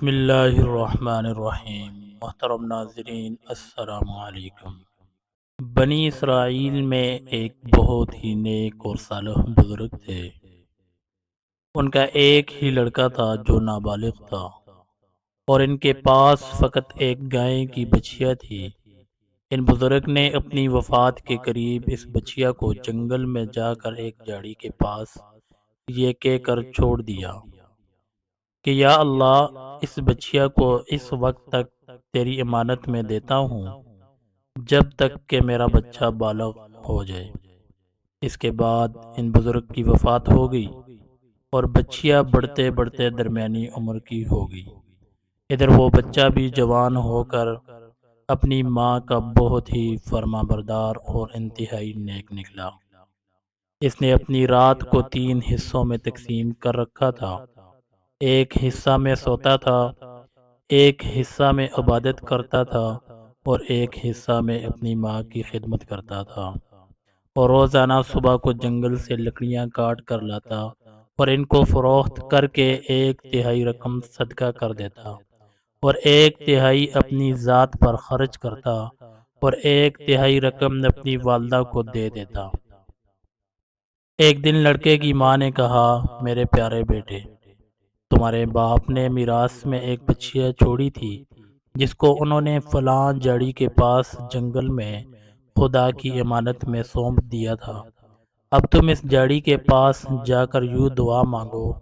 بسم اللہ الرحمن الرحیم۔ محترم ناظرین، السلام علیکم۔ بنی اسرائیل میں ایک بہت ہی نیک اور صالح بزرگ تھے۔ ان کا ایک ہی لڑکا تھا جو نابالغ تھا، اور ان کے پاس فقط ایک گائے کی بچھیا تھی۔ ان بزرگ نے اپنی وفات کے قریب اس بچھیا کو جنگل میں جا کر ایک جھاڑی کے پاس یہ کہہ کر چھوڑ دیا کہ یا اللہ، اس بچیا کو اس وقت تک تیری امانت میں دیتا ہوں جب تک کہ میرا بچہ بالغ ہو جائے۔ اس کے بعد ان بزرگ کی وفات ہو گئی اور بچیا بڑھتے بڑھتے درمیانی عمر کی ہو گئی۔ ادھر وہ بچہ بھی جوان ہو کر اپنی ماں کا بہت ہی فرما بردار اور انتہائی نیک نکلا۔ اس نے اپنی رات کو 3 حصوں میں تقسیم کر رکھا تھا۔ ایک حصہ میں سوتا تھا، ایک حصہ میں عبادت کرتا تھا، اور ایک حصہ میں اپنی ماں کی خدمت کرتا تھا، اور روزانہ صبح کو جنگل سے لکڑیاں کاٹ کر لاتا اور ان کو فروخت کر کے 1/3 رقم صدقہ کر دیتا، اور 1/3 اپنی ذات پر خرچ کرتا، اور 1/3 رقم اپنی والدہ کو دے دیتا۔ ایک دن لڑکے کی ماں نے کہا، میرے پیارے بیٹے، تمہارے باپ نے میراث میں ایک بچیا چھوڑی تھی جس کو انہوں نے فلاں جھاڑی کے پاس جنگل میں خدا کی امانت میں سونپ دیا تھا۔ اب تم اس جھاڑی کے پاس جا کر یوں دعا مانگو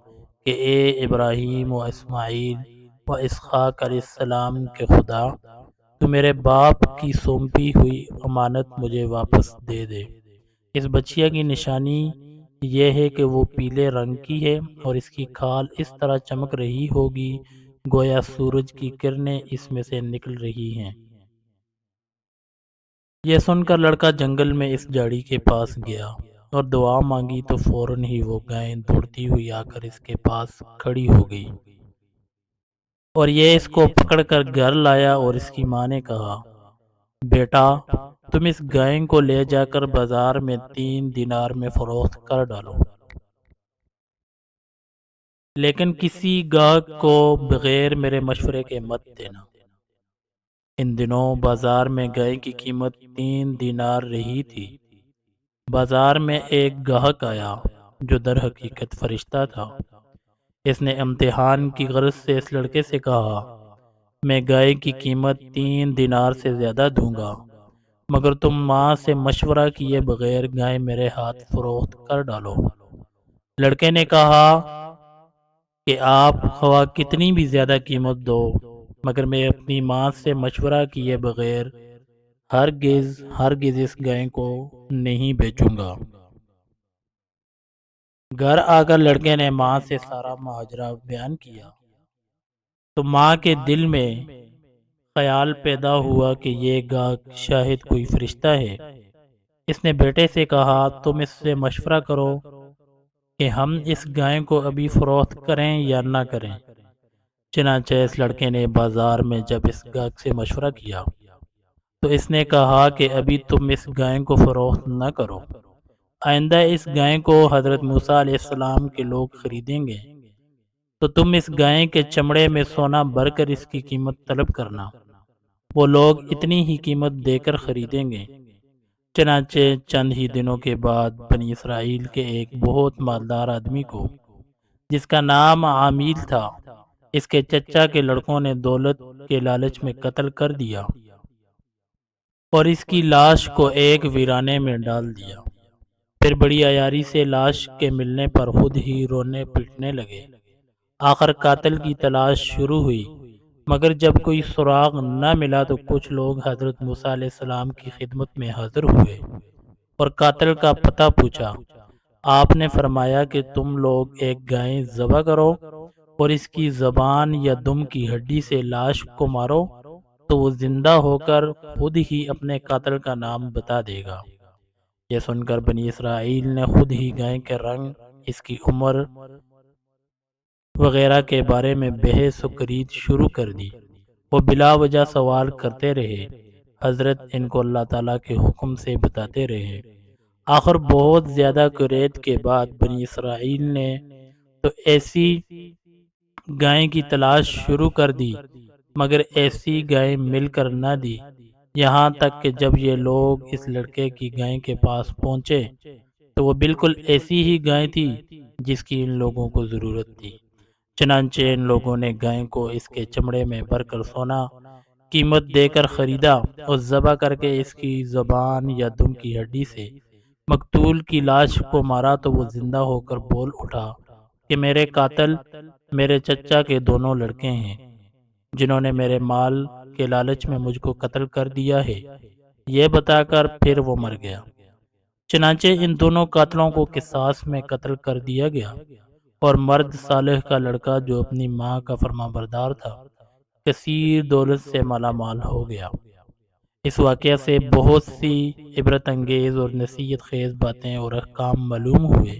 کہ اے ابراہیم و اسماعیل و اسحاق علیہ السلام کے خدا، تو میرے باپ کی سونپی ہوئی امانت مجھے واپس دے دے۔ اس بچیا کی نشانی یہ ہے کہ وہ پیلے رنگ کی ہے اور اس کی کھال اس طرح چمک رہی ہوگی گویا سورج کی کرنیں اس میں سے نکل رہی ہیں۔ یہ سن کر لڑکا جنگل میں اس جھاڑی کے پاس گیا اور دعا مانگی تو فوراً ہی وہ گائے دوڑتی ہوئی آ کر اس کے پاس کھڑی ہو گئی، اور یہ اس کو پکڑ کر گھر لایا، اور اس کی ماں نے کہا، بیٹا، تم اس گائے کو لے جا کر بازار میں 3 دینار میں فروخت کر ڈالو، لیکن کسی گاہک کو بغیر میرے مشورے کے مت دینا۔ ان دنوں بازار میں گائے کی قیمت 3 دینار رہی تھی۔ بازار میں ایک گاہک آیا جو در حقیقت فرشتہ تھا۔ اس نے امتحان کی غرض سے اس لڑکے سے کہا، میں گائے کی قیمت 3 دینار سے زیادہ دوں گا، مگر تم ماں سے مشورہ کیے بغیر گائے میرے ہاتھ فروخت کر ڈالو۔ لڑکے نے کہا کہ آپ خواہ کتنی بھی زیادہ قیمت دو، مگر میں اپنی ماں سے مشورہ کیے بغیر ہرگز اس گائے کو نہیں بیچوں گا۔ گھر آ کر لڑکے نے ماں سے سارا ماجرا بیان کیا تو ماں کے دل میں خیال پیدا ہوا کہ یہ گاہک شاید کوئی فرشتہ ہے۔ اس نے بیٹے سے کہا، تم اس سے مشورہ کرو کہ ہم اس گائے کو ابھی فروخت کریں یا نہ کریں۔ چنانچہ اس لڑکے نے بازار میں جب اس گاہک سے مشورہ کیا تو اس نے کہا کہ ابھی تم اس گائے کو فروخت نہ کرو، آئندہ اس گائے کو حضرت موسیٰ علیہ السلام کے لوگ خریدیں گے تو تم اس گائے کے چمڑے میں سونا بھر کر اس کی قیمت طلب کرنا، وہ لوگ اتنی ہی قیمت دے کر خریدیں گے۔ چنانچہ چند ہی دنوں کے بعد بنی اسرائیل کے ایک بہت مالدار آدمی کو، جس کا نام عامیل تھا، اس کے چچا کے لڑکوں نے دولت کے لالچ میں قتل کر دیا اور اس کی لاش کو ایک ویرانے میں ڈال دیا۔ پھر بڑی عیاری سے لاش کے ملنے پر خود ہی رونے پیٹنے لگے۔ آخر قاتل کی تلاش شروع ہوئی، مگر جب کوئی سراغ نہ ملا تو کچھ لوگ حضرت موسیٰ علیہ السلام کی خدمت میں حاضر ہوئے اور قاتل کا پتہ پوچھا۔ آپ نے فرمایا کہ تم لوگ ایک گائے ذبح کرو اور اس کی زبان یا دم کی ہڈی سے لاش کو مارو تو وہ زندہ ہو کر خود ہی اپنے قاتل کا نام بتا دے گا۔ یہ سن کر بنی اسرائیل نے خود ہی گائے کے رنگ، اس کی عمر وغیرہ کے بارے میں بحث و کرید شروع کر دی۔ وہ بلا وجہ سوال کرتے رہے، حضرت ان کو اللہ تعالیٰ کے حکم سے بتاتے رہے۔ آخر بہت زیادہ کرید کے بعد بنی اسرائیل نے تو ایسی گائے کی تلاش شروع کر دی، مگر ایسی گائے مل کر نہ دی۔ یہاں تک کہ جب یہ لوگ اس لڑکے کی گائے کے پاس پہنچے تو وہ بالکل ایسی ہی گائے تھی جس کی ان لوگوں کو ضرورت تھی۔ چنانچہ ان لوگوں نے گائے کو اس کے چمڑے میں بھر کر سونا قیمت دے کر خریدا اور ذبح کر کے اس کی زبان یا دم کی ہڈی سے مقتول کی لاش کو مارا تو وہ زندہ ہو کر بول اٹھا کہ میرے قاتل میرے چچا کے دونوں لڑکے ہیں، جنہوں نے میرے مال کے لالچ میں مجھ کو قتل کر دیا ہے۔ یہ بتا کر پھر وہ مر گیا۔ چنانچہ ان دونوں قاتلوں کو قصاص میں قتل کر دیا گیا، اور مرد صالح کا لڑکا جو اپنی ماں کا فرما بردار تھا کثیر دولت سے مالا مال ہو گیا۔ اس واقعہ سے بہت سی عبرت انگیز اور نصیحت خیز باتیں اور احکام معلوم ہوئے،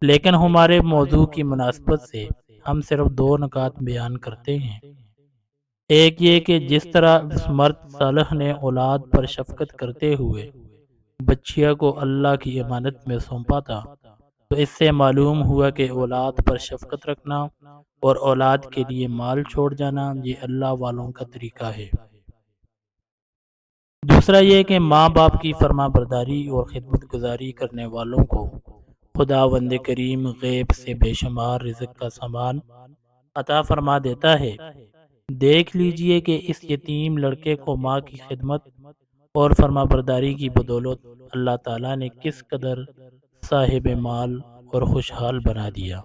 لیکن ہمارے موضوع کی مناسبت سے ہم صرف دو نکات بیان کرتے ہیں۔ ایک یہ کہ جس طرح اس مرد صالح نے اولاد پر شفقت کرتے ہوئے بچیا کو اللہ کی امانت میں سونپا تھا، تو اس سے معلوم ہوا کہ اولاد پر شفقت رکھنا اور اولاد کے لیے مال چھوڑ جانا یہ اللہ والوں کا طریقہ ہے۔ دوسرا یہ کہ ماں باپ کی فرما برداری اور خدمت گزاری کرنے والوں کو خداوند کریم غیب سے بے شمار رزق کا سامان عطا فرما دیتا ہے۔ دیکھ لیجئے کہ اس یتیم لڑکے کو ماں کی خدمت اور فرما برداری کی بدولت اللہ تعالیٰ نے کس قدر صاحب مال اور خوشحال بنا دیا۔